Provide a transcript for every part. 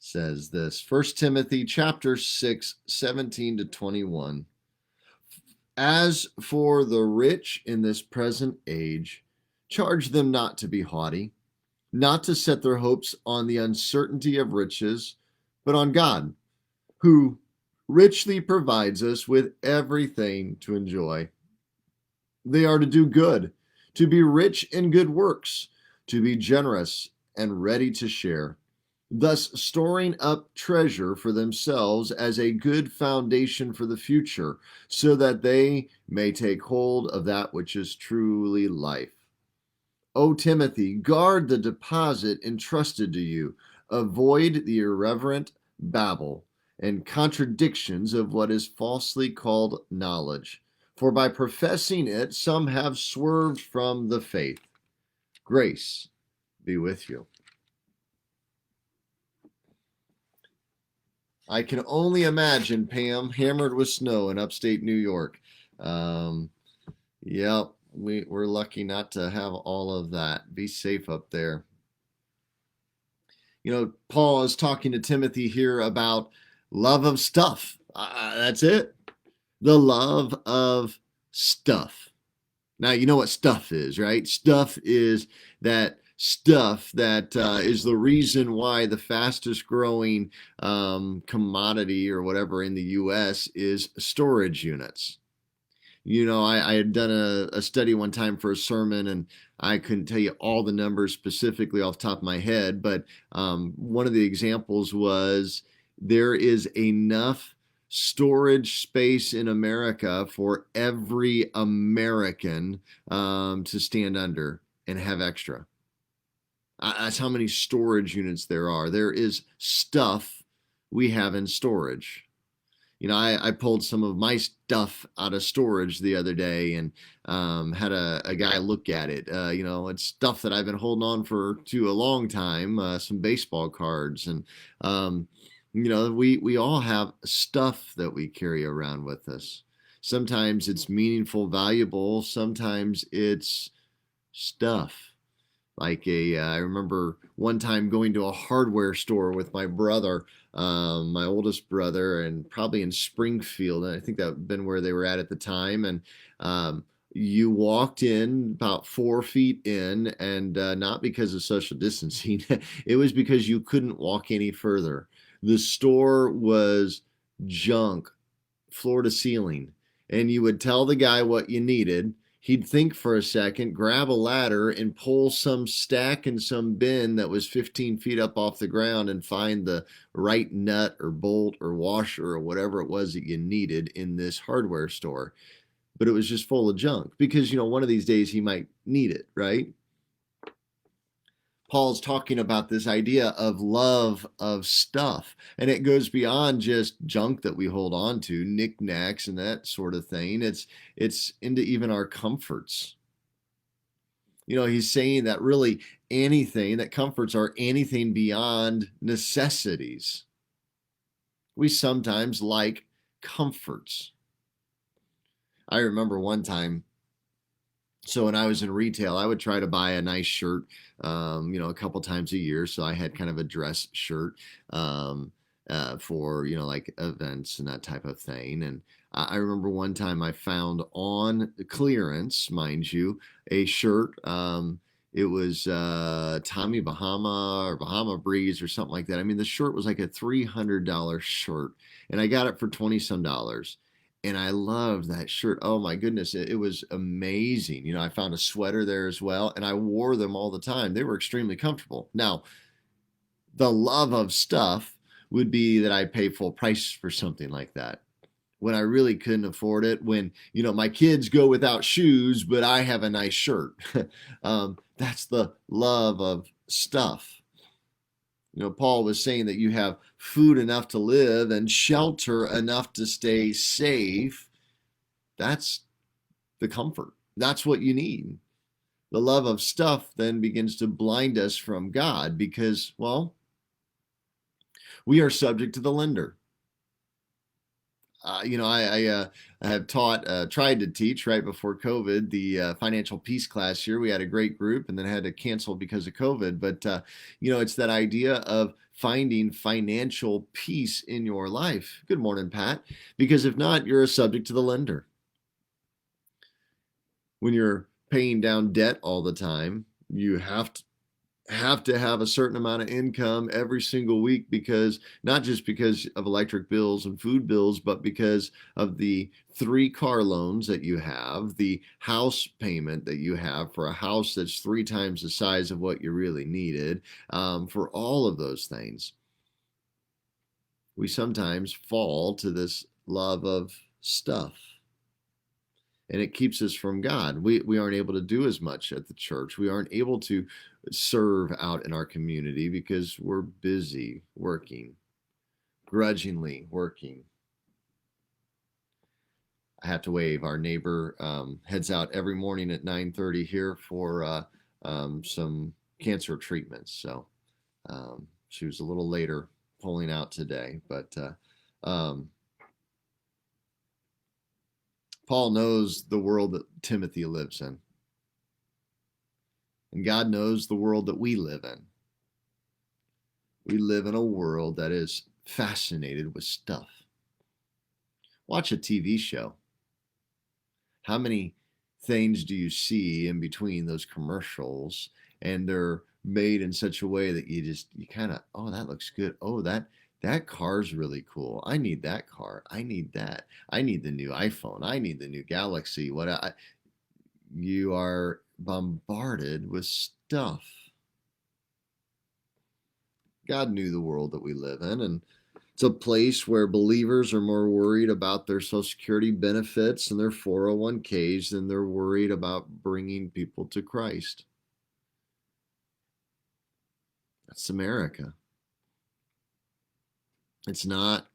says this. 1 Timothy chapter 6, 17 to 21. As for the rich in this present age, charge them not to be haughty, not to set their hopes on the uncertainty of riches, but on God, who richly provides us with everything to enjoy. They are to do good, to be rich in good works, to be generous and ready to share, thus storing up treasure for themselves as a good foundation for the future, so that they may take hold of that which is truly life. O Timothy, guard the deposit entrusted to you. Avoid the irreverent babble and contradictions of what is falsely called knowledge. For by professing it, some have swerved from the faith. Grace be with you. I can only imagine Pam hammered with snow in upstate New York. Yep, we're lucky not to have all of that. Be safe up there. Paul is talking to Timothy here about love of stuff. That's it. The love of stuff. Now, you know what stuff is, right? Stuff is that stuff that is the reason why the fastest growing commodity or whatever in the U.S. is storage units. I had done a study one time for a sermon, and I couldn't tell you all the numbers specifically off the top of my head, but one of the examples was there is enough storage space in America for every American to stand under and have extra. That's how many storage units there are. There is stuff we have in storage. I pulled some of my stuff out of storage the other day and had a guy look at it. It's stuff that I've been holding on to a long time, some baseball cards. And, we all have stuff that we carry around with us. Sometimes it's meaningful, valuable. Sometimes it's stuff. I remember one time going to a hardware store with my brother, my oldest brother, and probably in Springfield. And I think that would have been where they were at the time. And you walked in about 4 feet in, and not because of social distancing, it was because you couldn't walk any further. The store was junk, floor to ceiling. And you would tell the guy what you needed. He'd think for a second, grab a ladder, and pull some stack in some bin that was 15 feet up off the ground and find the right nut or bolt or washer or whatever it was that you needed in this hardware store. But it was just full of junk because, one of these days he might need it, right? Paul's talking about this idea of love of stuff, and it goes beyond just junk that we hold on to, knickknacks and that sort of thing. It's into even our comforts. He's saying that really anything that comforts are anything beyond necessities. We sometimes like comforts. I remember one time, so when I was in retail, I would try to buy a nice shirt, a couple times a year. So I had kind of a dress shirt for, like events and that type of thing. And I remember one time I found on clearance, mind you, a shirt. It was Tommy Bahama or Bahama Breeze or something like that. I mean, the shirt was like a $300 shirt, and I got it for 20 some dollars. And I loved that shirt. Oh my goodness, it was amazing. I found a sweater there as well, and I wore them all the time. They were extremely comfortable. Now, the love of stuff would be that I pay full price for something like that when I really couldn't afford it. When, my kids go without shoes, but I have a nice shirt. That's the love of stuff. Paul was saying that you have food enough to live and shelter enough to stay safe. That's the comfort. That's what you need. The love of stuff then begins to blind us from God because, well, we are subject to the lender. I have tried to teach right before COVID the financial peace class here. We had a great group, and then had to cancel because of COVID. But it's that idea of finding financial peace in your life. Good morning, Pat. Because if not, you're a subject to the lender. When you're paying down debt all the time, you have to have a certain amount of income every single week, because not just because of electric bills and food bills, but because of the 3 car loans that you have, the house payment that you have for a house that's 3 times the size of what you really needed, for all of those things. We sometimes fall to this love of stuff, and it keeps us from God. We aren't able to do as much at the church. We aren't able to serve out in our community because we're busy working, grudgingly working. I have to wave. Our neighbor heads out every morning at 9:30 here for some cancer treatments. So she was a little later pulling out today, but Paul knows the world that Timothy lives in. And God knows the world that we live in. We live in a world that is fascinated with stuff. Watch a TV show. How many things do you see in between those commercials? And they're made in such a way that you kind of, oh, that looks good. Oh, that car's really cool. I need that car. I need that. I need the new iPhone. I need the new Galaxy. You are bombarded with stuff. God knew the world that we live in, and it's a place where believers are more worried about their Social Security benefits and their 401ks than they're worried about bringing people to Christ. That's America. It's not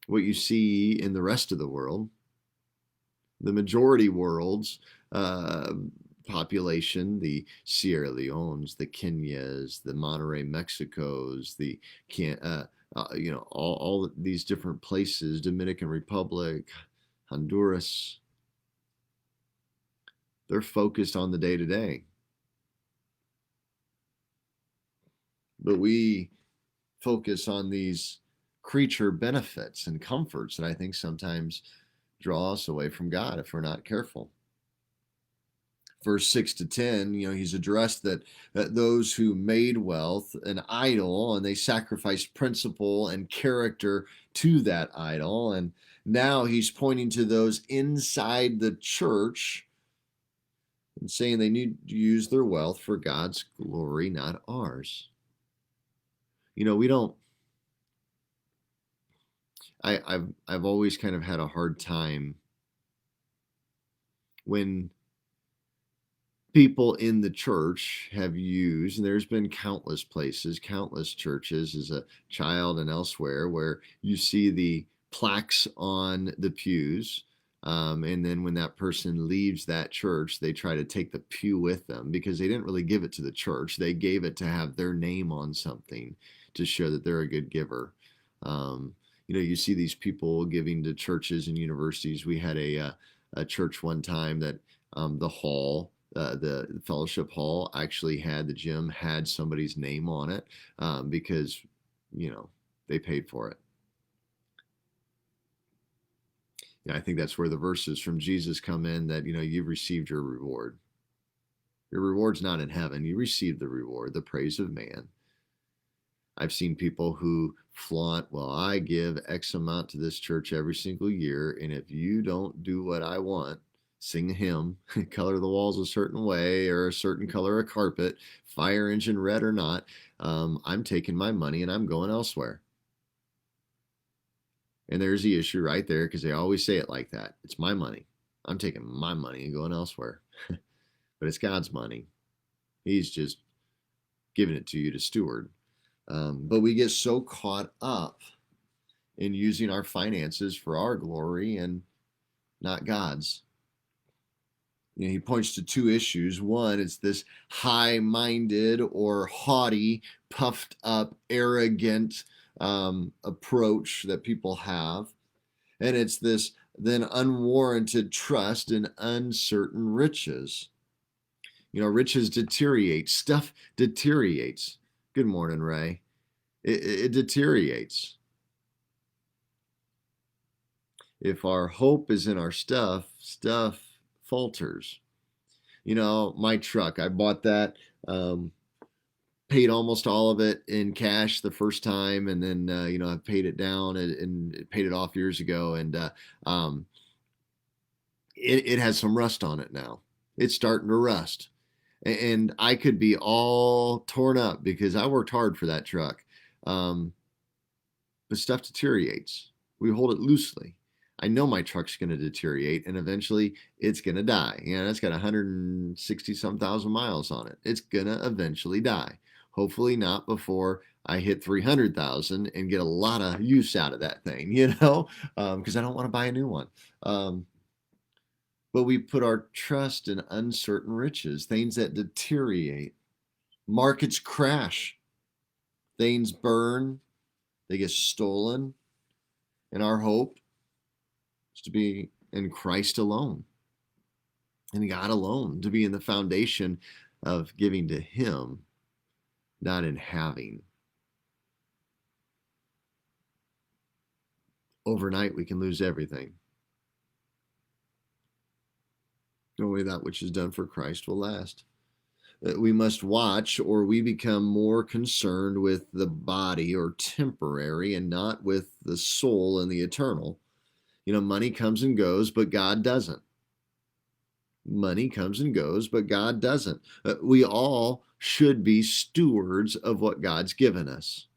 what you see in the rest of the world. The majority world's population, the Sierra Leones, the Kenyas, the Monterrey Mexicos, the all these different places, Dominican Republic, Honduras, they're focused on the day to day. But we focus on these creature benefits and comforts that I think sometimes draw us away from God if we're not careful. Verse 6-10, he's addressed that those who made wealth an idol, and they sacrificed principle and character to that idol. And now he's pointing to those inside the church and saying they need to use their wealth for God's glory, not ours. We don't. I've always kind of had a hard time when people in the church have used, and there's been countless places, countless churches as a child and elsewhere, where you see the plaques on the pews. And then when that person leaves that church, they try to take the pew with them because they didn't really give it to the church. They gave it to have their name on something to show that they're a good giver. You see these people giving to churches and universities. We had a church one time that the hall, the fellowship hall, actually had, the gym had somebody's name on it because they paid for it. I think that's where the verses from Jesus come in, that you've received your reward. Your reward's not in heaven. You received the reward, the praise of man. I've seen people who flaunt, well, I give X amount to this church every single year, and if you don't do what I want, sing a hymn, color the walls a certain way, or a certain color of carpet, fire engine red or not, I'm taking my money and I'm going elsewhere. And there's the issue right there, because they always say it like that. It's my money. I'm taking my money and going elsewhere. But it's God's money. He's just giving it to you to steward. But we get so caught up in using our finances for our glory and not God's. He points to 2 issues. One, it's this high-minded or haughty, puffed up, arrogant approach that people have. And it's this then unwarranted trust in uncertain riches. Riches deteriorate, stuff deteriorates. Good morning, Ray. It deteriorates. If our hope is in our stuff, stuff falters. My truck, I bought that, paid almost all of it in cash the first time, and then I paid it down and paid it off years ago, and it has some rust on it now. It's starting to rust, and I could be all torn up because I worked hard for that truck. Um, but stuff deteriorates. We hold it loosely. I know my truck's going to deteriorate and eventually it's going to die. It's got 160 some thousand miles on it. It's going to eventually die. Hopefully not before I hit 300,000 and get a lot of use out of that thing, because I don't want to buy a new one. But we put our trust in uncertain riches, things that deteriorate. Markets crash, things burn, they get stolen, and our hope is to be in Christ alone, in God alone, to be in the foundation of giving to Him, not in having. Overnight, we can lose everything. Only that which is done for Christ will last. We must watch, or we become more concerned with the body or temporary and not with the soul and the eternal. Money comes and goes, but God doesn't. Money comes and goes, but God doesn't. We all should be stewards of what God's given us.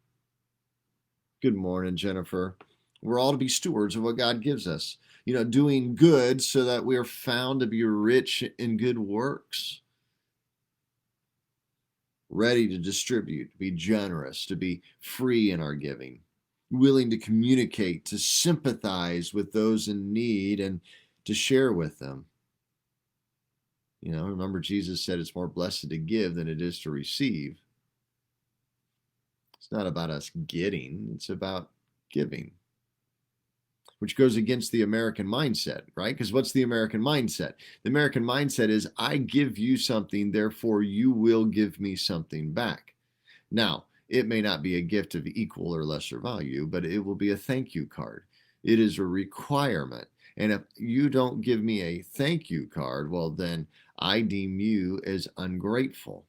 Good morning, Jennifer. We're all to be stewards of what God gives us. Doing good so that we are found to be rich in good works. Ready to distribute, to be generous, to be free in our giving. Willing to communicate, to sympathize with those in need, and to share with them. Remember Jesus said it's more blessed to give than it is to receive. It's not about us getting, it's about giving. Which goes against the American mindset, right? Because what's the American mindset? The American mindset is, I give you something, therefore you will give me something back. Now, it may not be a gift of equal or lesser value, but it will be a thank you card. It is a requirement. And if you don't give me a thank you card, well, then I deem you as ungrateful.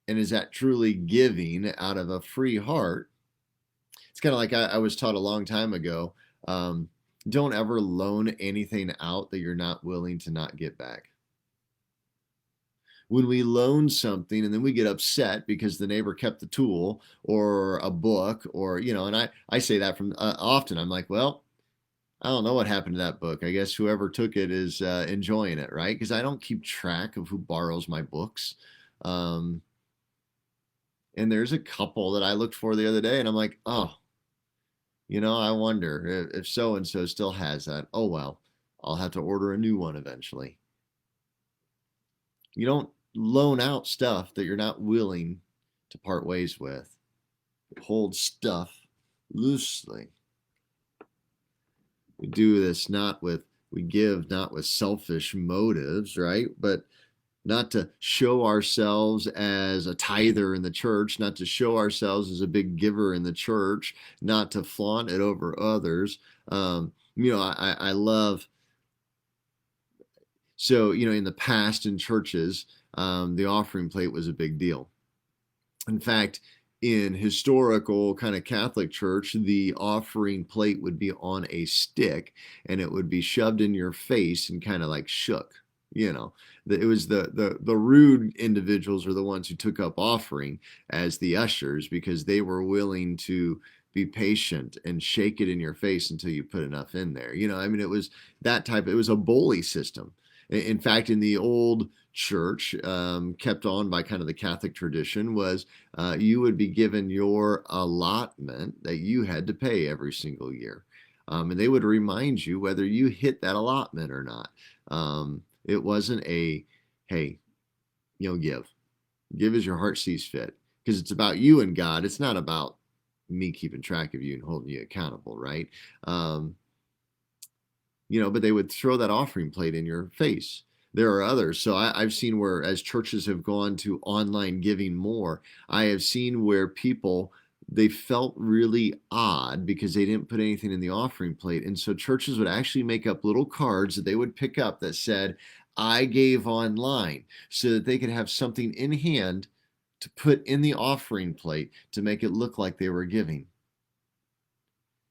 And is that truly giving out of a free heart? It's kind of like I was taught a long time ago, don't ever loan anything out that you're not willing to not get back. When we loan something and then we get upset because the neighbor kept the tool or a book or, and I say that from often, I'm like, well, I don't know what happened to that book. I guess whoever took it is enjoying it, right? Because I don't keep track of who borrows my books. And there's a couple that I looked for the other day and I'm like, oh, I wonder if so-and-so still has that. Oh, well, I'll have to order a new one eventually. You don't loan out stuff that you're not willing to part ways with. Hold stuff loosely. We do this we give not with selfish motives, right? But not to show ourselves as a tither in the church, not to show ourselves as a big giver in the church, not to flaunt it over others. I love, so, in the past in churches, the offering plate was a big deal. In fact, in historical kind of Catholic church, the offering plate would be on a stick and it would be shoved in your face and kind of like shook. It was the rude individuals are the ones who took up offering as the ushers because they were willing to be patient and shake it in your face until you put enough in there. It was that type. It was a bully system. In fact, in the old church, kept on by kind of the Catholic tradition, was you would be given your allotment that you had to pay every single year. And they would remind you whether you hit that allotment or not. It wasn't a, hey, give as your heart sees fit, because it's about you and God. It's not about me keeping track of you and holding you accountable, right? Um, but they would throw that offering plate in your face. There are others. So I've seen where, as churches have gone to online giving more, I have seen where people, they felt really odd because they didn't put anything in the offering plate. And so churches would actually make up little cards that they would pick up that said, I gave online, so that they could have something in hand to put in the offering plate to make it look like they were giving.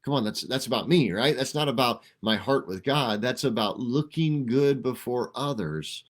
Come on, that's about me, right? That's not about my heart with God. That's about looking good before others